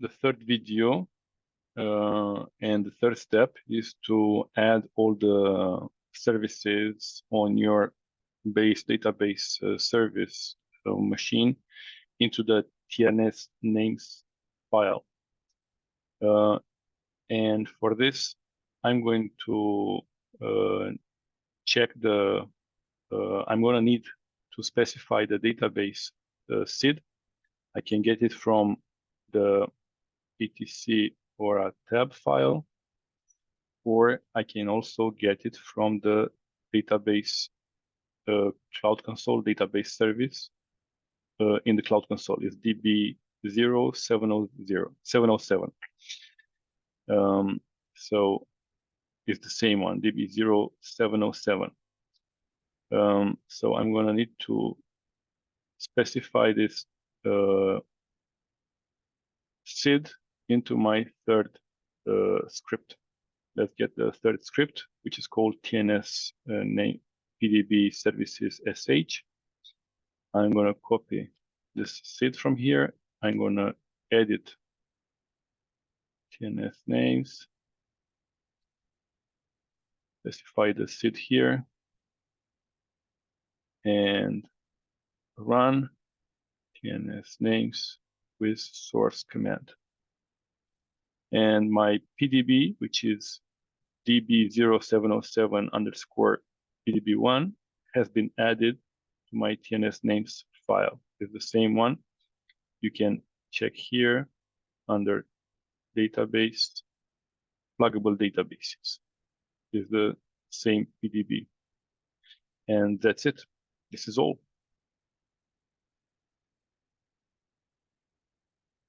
the third video, and the third step is to add all the services on your base database service machine into the TNS names file. And for this, I'm going to check the, I'm going to need to specify the database SID. I can get it from the etc or a tab file, or I can also get it from the database Cloud Console database service in the Cloud Console. It's DB0707. So it's the same one, DB0707. So I'm going to need to specify this SID into my third script. Let's get the third script, which is called TNS name PDB services sh. I'm going to copy this SID from here. I'm going to edit TNS names, specify the SID here, and run TNS names with source command. And my PDB, which is DB0707 underscore PDB1, has been added to my TNS names file. It's the same one. You can check here under database, pluggable databases. It's the same PDB. And that's it. This is all.